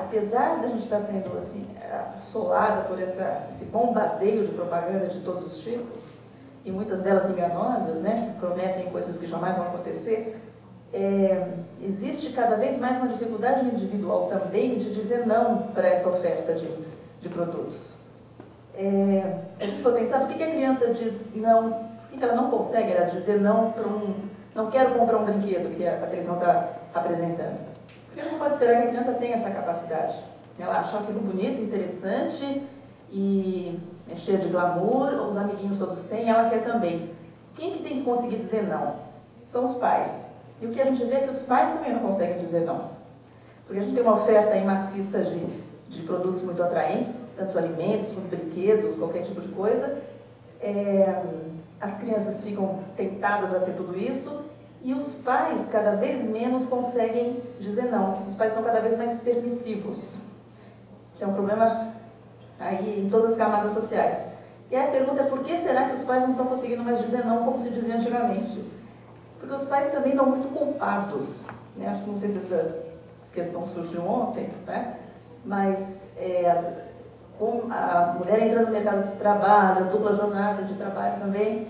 apesar de a gente estar sendo assim, assolada por esse bombardeio de propaganda de todos os tipos, e muitas delas enganosas, né, que prometem coisas que jamais vão acontecer, existe cada vez mais uma dificuldade individual também de dizer não para essa oferta de produtos. Se a gente for pensar, por que a criança diz não, por que ela não consegue, aliás, dizer não para não quero comprar um brinquedo que a televisão está apresentando? Porque a gente não pode esperar que a criança tenha essa capacidade. Ela acha aquilo bonito, interessante e é cheia de glamour, os amiguinhos todos têm, ela quer também. Quem que tem que conseguir dizer não? São os pais. E o que a gente vê é que os pais também não conseguem dizer não. Porque a gente tem uma oferta aí maciça de produtos muito atraentes, tanto alimentos como brinquedos, qualquer tipo de coisa. As crianças ficam tentadas a ter tudo isso e os pais cada vez menos conseguem dizer não. Os pais estão cada vez mais permissivos, que é um problema aí em todas as camadas sociais. E aí a pergunta é por que será que os pais não estão conseguindo mais dizer não como se dizia antigamente? Porque os pais também estão muito culpados, né? Acho que não sei se essa questão surgiu ontem, né? Mas com a mulher entrando no mercado de trabalho, a dupla jornada de trabalho também,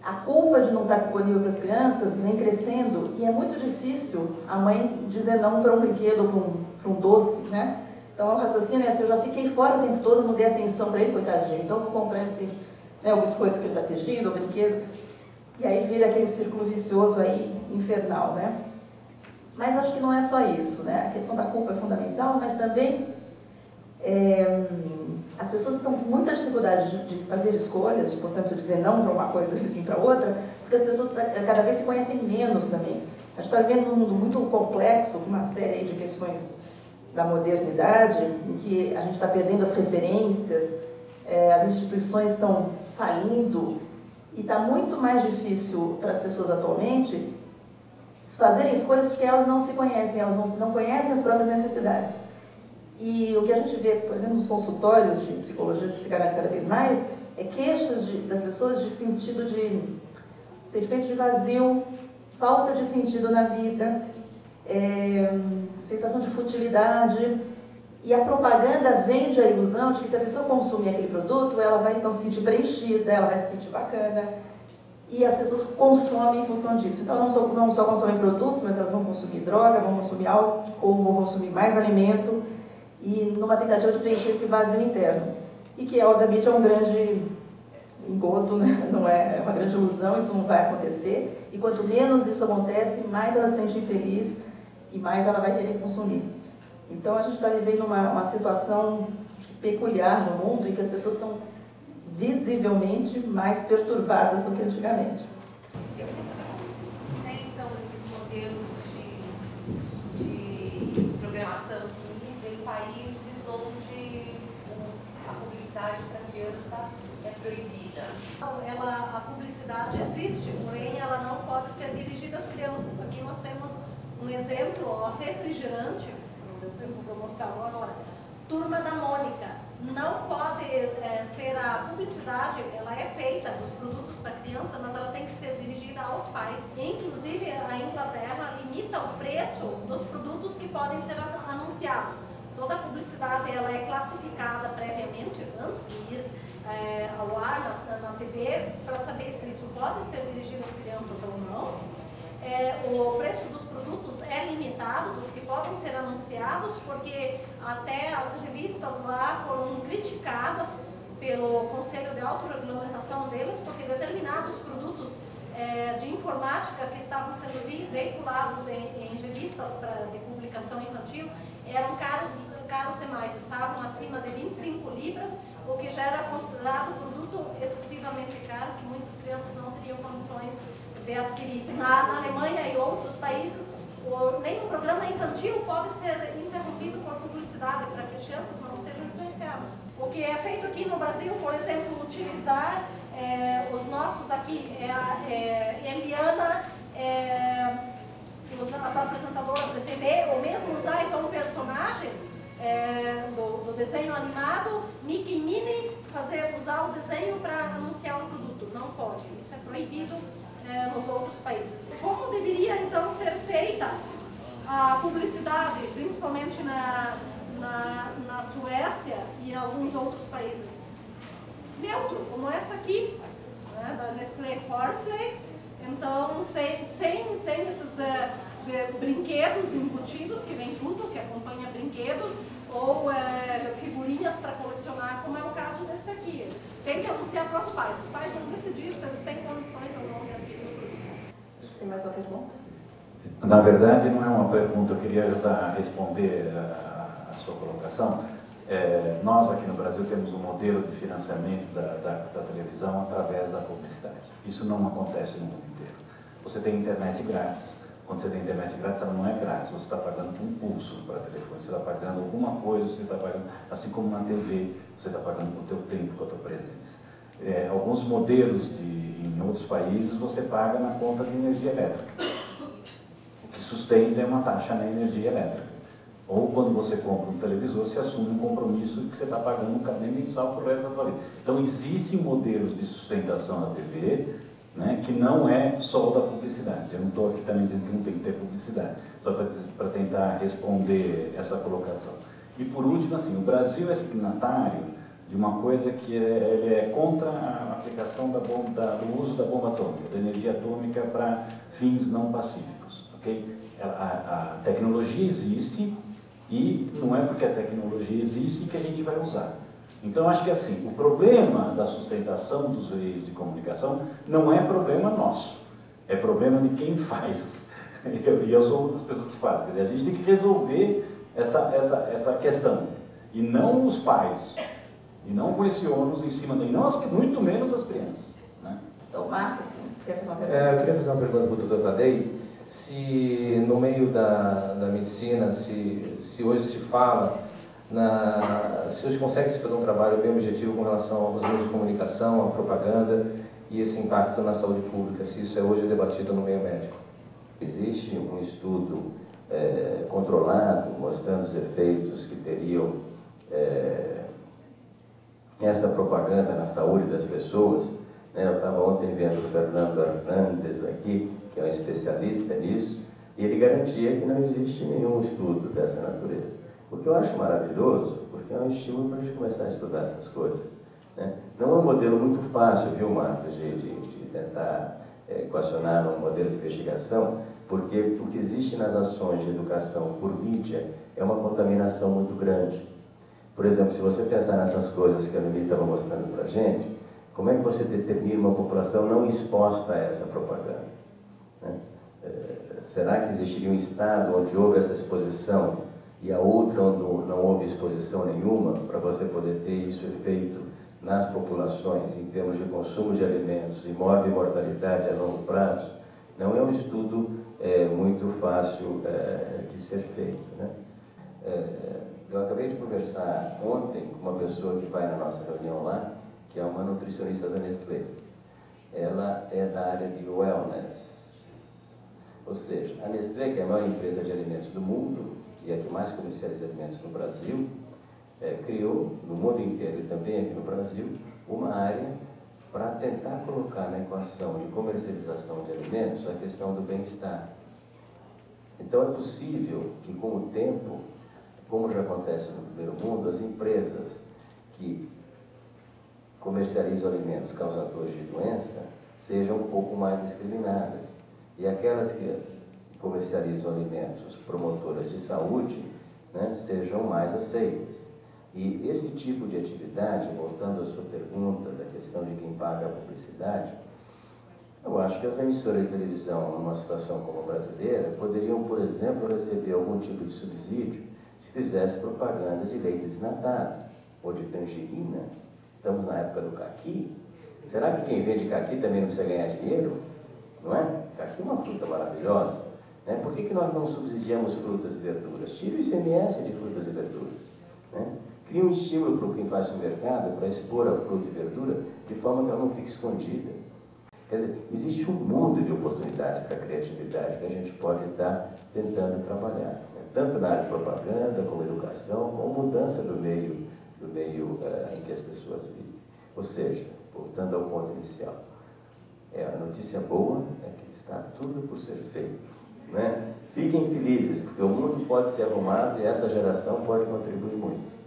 a culpa de não estar disponível para as crianças vem crescendo e é muito difícil a mãe dizer não para um brinquedo ou para um doce, né? Então o raciocínio é assim, eu já fiquei fora o tempo todo, não dei atenção para ele, coitadinho, então eu vou comprar o biscoito que ele está pedindo, o brinquedo, e aí vira aquele círculo vicioso aí, infernal, né? Mas acho que não é só isso, né? A questão da culpa é fundamental, mas também as pessoas estão com muita dificuldade de fazer escolhas, de, portanto, dizer não para uma coisa e sim para outra, porque as pessoas cada vez se conhecem menos também. A gente está vivendo num mundo muito complexo, com uma série de questões da modernidade, em que a gente está perdendo as referências, as instituições estão falindo, e está muito mais difícil para as pessoas atualmente fazerem escolhas porque elas não se conhecem, elas não conhecem as próprias necessidades. E o que a gente vê, por exemplo, nos consultórios de psicologia, de psicanálise cada vez mais, é queixas das pessoas de sentimento de vazio, falta de sentido na vida, sensação de futilidade. E a propaganda vende a ilusão de que se a pessoa consumir aquele produto, ela vai então se sentir preenchida, ela vai se sentir bacana. E as pessoas consomem em função disso. Então, não só consomem produtos, mas elas vão consumir droga, vão consumir álcool, vão consumir mais alimento, e numa tentativa de preencher esse vazio interno. E que, obviamente, é um grande engodo, né? Não é uma grande ilusão, isso não vai acontecer. E quanto menos isso acontece, mais ela se sente infeliz e mais ela vai querer consumir. Então, a gente está vivendo uma situação peculiar no mundo em que as pessoas estão visivelmente mais perturbadas do que antigamente. Eu queria saber como se sustentam esses modelos de programação em países onde a publicidade para criança é proibida. A publicidade existe, porém ela não pode ser dirigida às crianças. Aqui nós temos um exemplo, refrigerante, eu vou mostrar agora, Turma da Mônica. Não pode ser a publicidade, ela é feita dos produtos para criança, mas ela tem que ser dirigida aos pais. Inclusive, a Inglaterra limita o preço dos produtos que podem ser anunciados. Toda a publicidade ela é classificada previamente, antes de ir ao ar na TV, para saber se isso pode ser dirigido às crianças ou não. O preço dos produtos é limitado, dos que podem ser anunciados, porque até as revistas lá foram criticadas pelo Conselho de Autorregulamentação deles, porque determinados produtos de informática que estavam sendo veiculados em revistas de publicação infantil eram caros demais, estavam acima de 25 libras, o que já era considerado produto excessivamente caro, que muitas crianças não teriam condições de adquirir. Na Alemanha e outros países, nem o programa infantil pode ser interrompido por publicidade, para que as crianças não sejam influenciadas. O que é feito aqui no Brasil, por exemplo, utilizar os nossos aqui, Eliana, as apresentadoras de TV, ou mesmo usar então um personagem do desenho animado, Mickey e Minnie, usar o desenho para anunciar um produto. Não pode, isso é proibido nos outros países. Como deveria então ser feita a publicidade, principalmente alguns outros países, neutro, como essa aqui, né, da Nestlé Cornflakes. Então, sem esses brinquedos embutidos que vem junto, que acompanha brinquedos, ou figurinhas para colecionar, como é o caso desse aqui. Tem que anunciar para os pais vão decidir se eles têm condições ou não de adquirir o produto. Tem mais uma pergunta? Na verdade, não é uma pergunta, eu queria ajudar a responder a sua colocação. Nós aqui no Brasil temos um modelo de financiamento da televisão através da publicidade. Isso não acontece no mundo inteiro. Você tem internet grátis. Quando você tem internet grátis, ela não é grátis. Você está pagando um pulso para telefone, você está pagando alguma coisa, você está pagando, assim como na TV, você está pagando com o teu tempo, com a tua presença. Alguns modelos em outros países, você paga na conta de energia elétrica. O que sustenta é uma taxa na energia elétrica. Ou quando você compra um televisor, você assume um compromisso que você está pagando um carnê mensal para o resto da sua vida. Então, existem modelos de sustentação da TV, né, que não é só da publicidade. Eu não estou aqui também dizendo que não tem que ter publicidade, só para tentar responder essa colocação. E por último, assim, o Brasil é signatário de uma coisa que ele é contra a aplicação do uso da bomba atômica, da energia atômica para fins não pacíficos. Okay? A tecnologia existe e não é porque a tecnologia existe que a gente vai usar. Então, acho que assim, o problema da sustentação dos veículos de comunicação não é problema nosso, é problema de quem faz. E eu sou uma das pessoas que faz. Quer dizer, a gente tem que resolver essa questão, e não os pais, e não com esse ônus em cima daí, muito menos as crianças. Né? Então, Marcos, quer fazer uma pergunta? Eu queria fazer uma pergunta para o Dr. Tadei. Se no meio da medicina, se hoje se fala, se hoje consegue se fazer um trabalho bem objetivo com relação aos meios de comunicação, à propaganda e esse impacto na saúde pública, se isso hoje é debatido no meio médico. Existe um estudo controlado, mostrando os efeitos que teriam essa propaganda na saúde das pessoas. Eu estava ontem vendo o Fernando Hernandes aqui, que é um especialista nisso, e ele garantia que não existe nenhum estudo dessa natureza. O que eu acho maravilhoso, porque é um estímulo para a gente começar a estudar essas coisas. Né? Não é um modelo muito fácil, viu, Marcos, de tentar equacionar um modelo de investigação, porque o que existe nas ações de educação por mídia é uma contaminação muito grande. Por exemplo, se você pensar nessas coisas que a Noemi estava mostrando para a gente, como é que você determina uma população não exposta a essa propaganda? Né? Será que existiria um estado onde houve essa exposição e a outra onde não houve exposição nenhuma, para você poder ter isso efeito nas populações em termos de consumo de alimentos e mortalidade a longo prazo? Não é um estudo muito fácil de ser feito. Né? Eu acabei de conversar ontem com uma pessoa que vai na nossa reunião lá, que é uma nutricionista da Nestlé. Ela é da área de wellness. Ou seja, a Nestlé, que é a maior empresa de alimentos do mundo, e é a que mais comercializa alimentos no Brasil, criou, no mundo inteiro e também aqui no Brasil, uma área para tentar colocar na equação de comercialização de alimentos a questão do bem-estar. Então é possível que com o tempo, como já acontece no primeiro mundo, as empresas que comercializam alimentos causadores de doença sejam um pouco mais discriminadas. E aquelas que comercializam alimentos promotoras de saúde, né, sejam mais aceitas. E esse tipo de atividade, voltando à sua pergunta da questão de quem paga a publicidade, eu acho que as emissoras de televisão, numa situação como a brasileira, poderiam, por exemplo, receber algum tipo de subsídio se fizesse propaganda de leite desnatado ou de tangerina. Estamos na época do caqui. Será que quem vende caqui também não precisa ganhar dinheiro? Não é? Caqui é uma fruta maravilhosa. Né? Por que nós não subsidiamos frutas e verduras? Tira o ICMS de frutas e verduras. Né? Cria um estímulo para quem faz o mercado para expor a fruta e verdura de forma que ela não fique escondida. Quer dizer, existe um mundo de oportunidades para a criatividade que a gente pode estar tentando trabalhar. Né? Tanto na área de propaganda, como educação, como mudança do meio em que as pessoas vivem. Ou seja, voltando ao ponto inicial, a notícia boa é que está tudo por ser feito. Né? Fiquem felizes, porque o mundo pode ser arrumado e essa geração pode contribuir muito.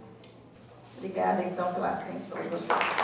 Obrigada. obrigada, então, pela atenção de vocês.